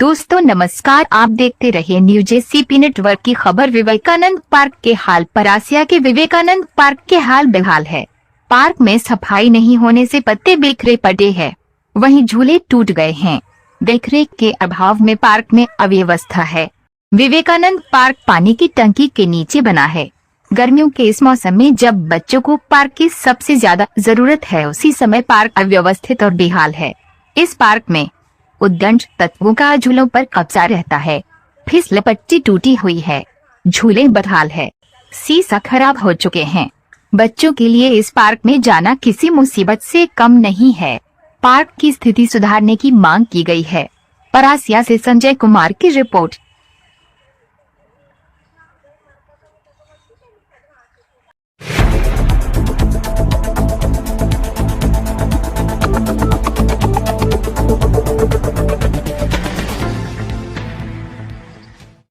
दोस्तों नमस्कार, आप देखते रहे न्यूज एसीपी नेटवर्क की खबर। विवेकानंद पार्क के हाल। परासिया के विवेकानंद पार्क के हाल बेहाल है। पार्क में सफाई नहीं होने से पत्ते बिखरे पड़े हैं, वहीं झूले टूट गए हैं। देखरेख के अभाव में पार्क में अव्यवस्था है। विवेकानंद पार्क पानी की टंकी के नीचे बना है। गर्मियों के इस मौसम में जब बच्चों को पार्क की सबसे ज्यादा जरूरत है, उसी समय पार्क अव्यवस्थित और बेहाल है। इस पार्क में उद्दंड तत्वों का झूलों पर कब्जा रहता है। फिसल पट्टी टूटी हुई है, झूले बदहाल है, शीशा खराब हो चुके हैं। बच्चों के लिए इस पार्क में जाना किसी मुसीबत से कम नहीं है। पार्क की स्थिति सुधारने की मांग की गई है। परासिया से संजय कुमार की रिपोर्ट।